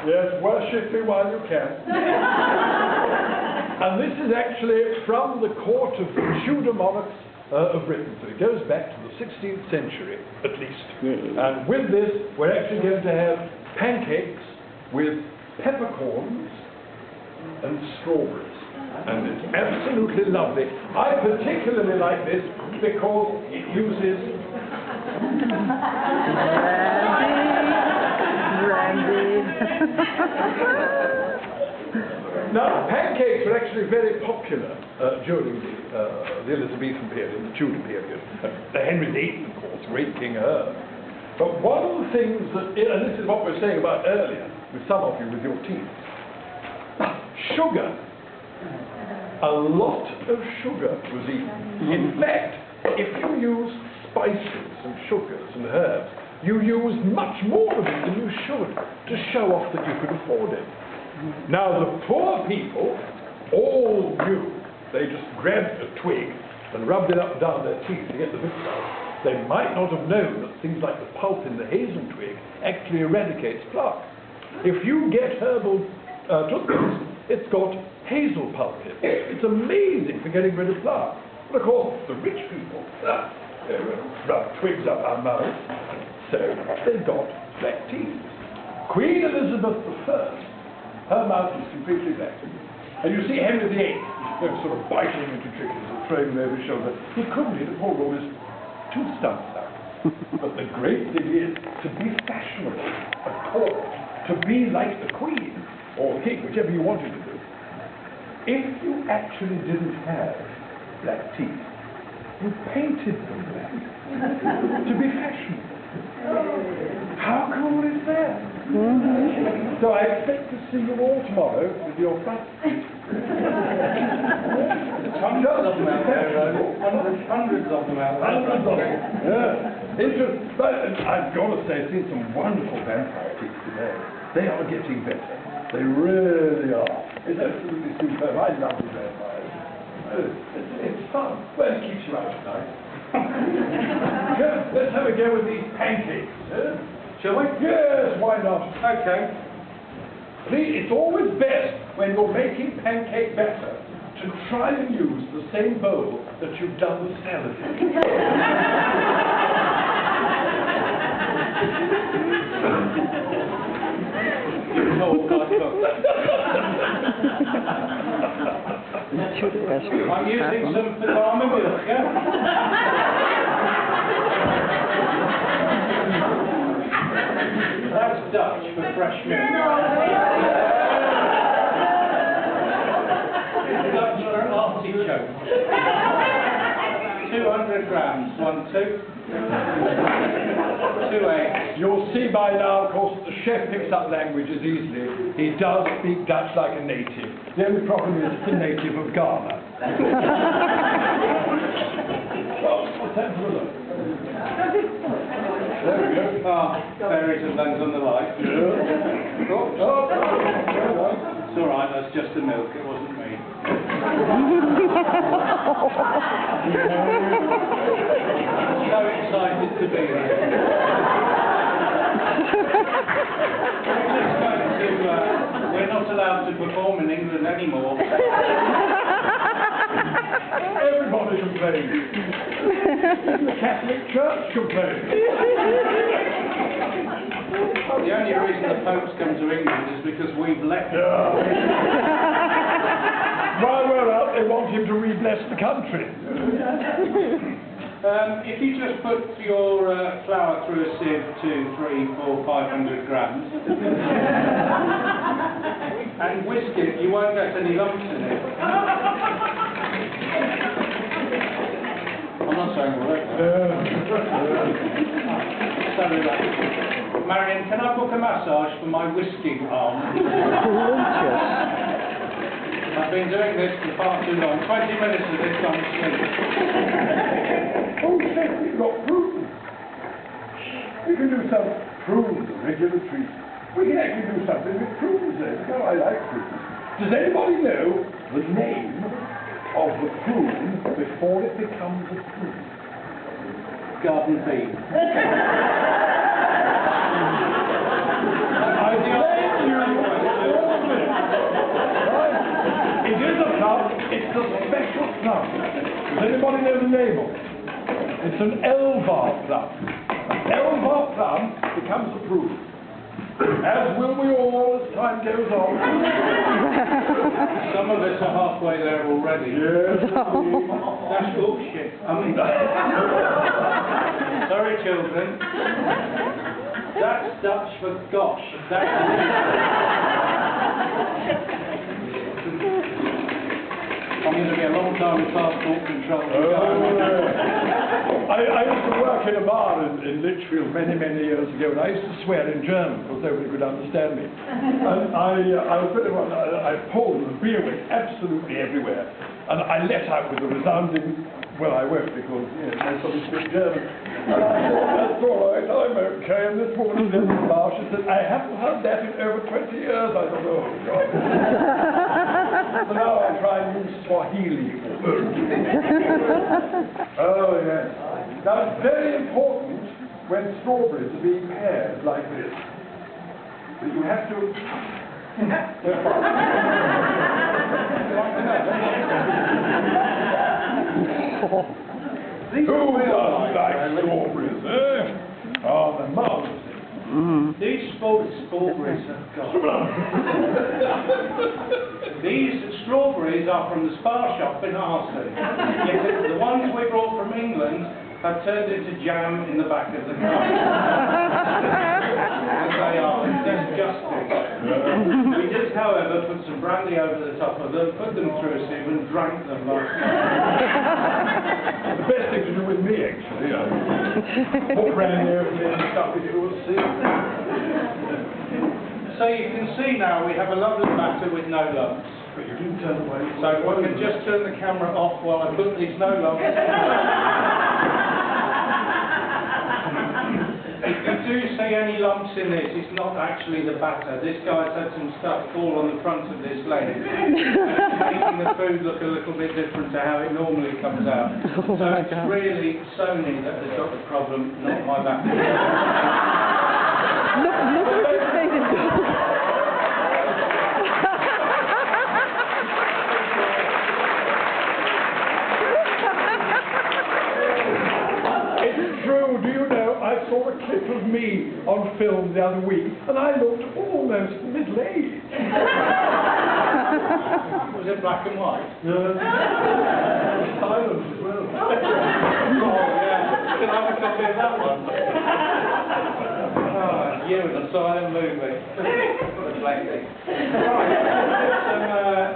Yes, worship me while you can. And this is actually from the court of the Tudor monarchs of Britain. So it goes back to the 16th century, at least. And with this, we're actually going to have pancakes with peppercorns and strawberries. And it's absolutely lovely. I particularly like this because it uses... Now, pancakes were actually very popular during the Elizabethan period, the Tudor period. The Henry VIII, of course, great King Herb. But one of the things that, and this is what we were saying about earlier, with some of you with your teeth, sugar. A lot of sugar was eaten. In fact, if you use spices and sugars and herbs, you use much more of it than you should to show off that you could afford it. Now, the poor people all knew. They just grabbed a twig and rubbed it up and down their teeth to get the bits out. They might not have known that things like the pulp in the hazel twig actually eradicates plaque. If you get herbal toothpaste, it's got hazel pulp in it. It's amazing for getting rid of plaque. But of course, the rich people rub twigs up our mouths, so they've got black teeth. Queen Elizabeth I, her mouth is completely black. And you see Henry VIII, sort of biting into chickens and throwing them over his shoulder. He couldn't, he'd pulled all his tooth stumps out. But the great thing is to be fashionable at court, to be like the Queen, or the King, whichever you wanted to do. If you actually didn't have black teeth, you painted them black to be fashionable. How cool is that? So I expect to see you all tomorrow with your front teeth. Hundreds of them out there, hundreds of them out there. Hundreds of them. Yeah. But I've got to say, I've seen some wonderful vampire teeth today. They are getting better. They really are. It's absolutely superb. I love the vampires. It's fun. Well, it keeps you out at night. Let's have a go with these pancakes. Shall we? Yes, why not? Okay. Please, it's always best when you're making pancake batter to try and use the same bowl that you've done the salad in. I'm using some farmer milk, yeah? That's Dutch for fresh milk. Dutch for artichoke. 200 grams, 1, 2. 2 eggs. You'll see by now, of course, the chef picks up languages easily. He does speak Dutch like a native. The only problem is it's a native of Ghana. Well, let's have a look. There we go. Berries and things on the light. It's It's all right, that's just the milk, it wasn't me. So excited to be here. We're not allowed to perform in England anymore. Everybody complains. The Catholic Church complains. The only reason the Pope's come to England is because we've left. While we're out, they want him to re-bless the country. If you just put your flour through a sieve to 300, 400, 500 grams and whisk it, you won't get any lumps in it. I'm not saying all that. Sorry about that. Marion, can I book a massage for my whisking arm? I've been doing this for far too long. 20 minutes of this on sleep. Oh, chef, we've got prunes. We can do some prunes, a regular treat. We can actually do something with prunes there. You know, I like prunes. Does anybody know the name of the prune before it becomes a fruit? Garden feed. I blame you all of it. Right? It is a plum, it's a special plum. Does anybody know the name of it? It's an Elvar plum. An Elvar plum becomes a fruit. As will we all as time goes on. Some of us are halfway there already. Yes. That's bullshit. Sorry, children. That's Dutch for gosh. I'm going to be a long time with passport control. I used to work in a bar in Lichfield many years ago, and I used to swear in German because nobody could understand me. And I was very well, I pulled, the beer went absolutely everywhere. And I let out with a resounding, well, I won't because, nobody speaks German. And I said, that's all right, I'm okay. And this woman said in the bar, she said, I haven't heard that in over 20 years. I thought, oh, God. So now I try and use Swahili. Oh, yes. Now, it's very important when strawberries are being pared like this, that you have to... Who doesn't like strawberries, eh? Oh, they're marvelous. These strawberries These strawberries are from the Spa shop in Arcen. Yet the ones we brought from England have turned into jam in the back of the car. As they are, disgusting. We just, however, put some brandy over the top of them, put them through a sieve and drank them last night. The best thing to do with me, actually. Put brandy over me and stuff it through a sieve. So you can see now we have a lovely batter with no lumps. But you didn't turn away. So I can just turn the camera off while I put these no lumps. If you do see any lumps in this, it's not actually the batter. This guy's had some stuff fall on the front of this leg. It's making the food look a little bit different to how it normally comes out. So it's really Sony that has got the problem, not my batter. Look what you're saying. I saw a clip of me on film the other week, and I looked almost middle-aged. Was it black and white? Silent as well. Oh, yeah. Can I have a copy of that one? Oh, you and a silent movie. What a lady. Right, put some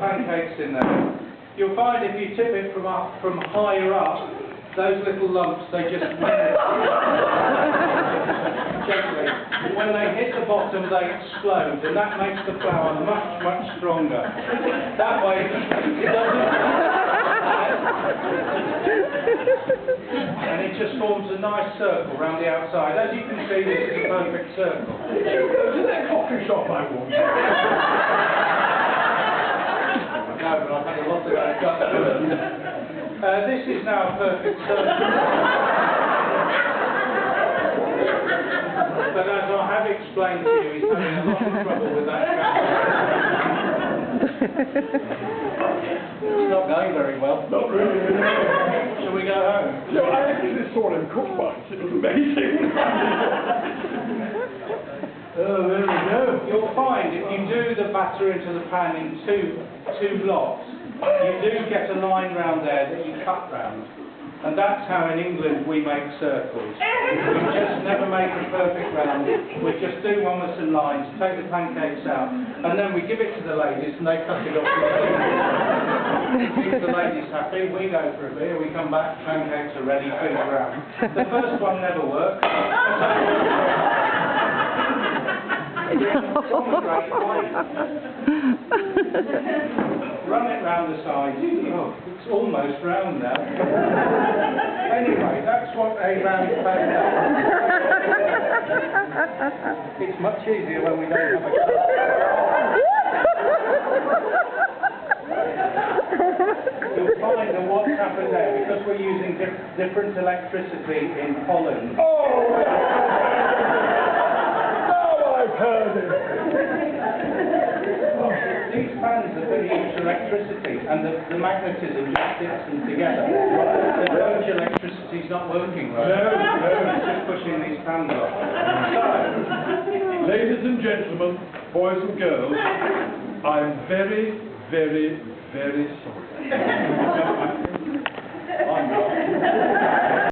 pancakes in there. You'll find if you tip it from higher up, those little lumps, they just gently. When they hit the bottom, they explode, and that makes the flour much stronger. That way, it doesn't. And it just forms a nice circle around the outside. As you can see, this is a perfect circle. Did you go to that coffee shop I walked in? No, but I've had a lot of that. This is now a perfect circle. But as I have explained to you, he's having a lot of trouble with that camera. It's not going very well. Not really. Shall we go home? No, I actually saw him cook once. It was amazing. Oh, there we go. You'll find if you do the batter into the pan in two blocks, you do get a line round there that you cut round. And that's how in England we make circles. We just never make a perfect round. We just do one with some lines, take the pancakes out, and then we give it to the ladies and they cut it off with scissors. Keep the ladies happy, we go for a beer, we come back, pancakes are ready, food's around. The first one never worked. Run it round the sides. Oh, it's almost round now. Anyway, that's what a round pancake is. It's much easier when we don't have a you'll find that what's happened there, because we're using different electricity in Holland. Oh! Now I've heard it! These fans are very huge electricity, and the magnetism just sticks them together. The Dutch electricity's not working right. No. It's just pushing these fans off. So, Ladies and gentlemen, boys and girls, I'm very, very, very sorry.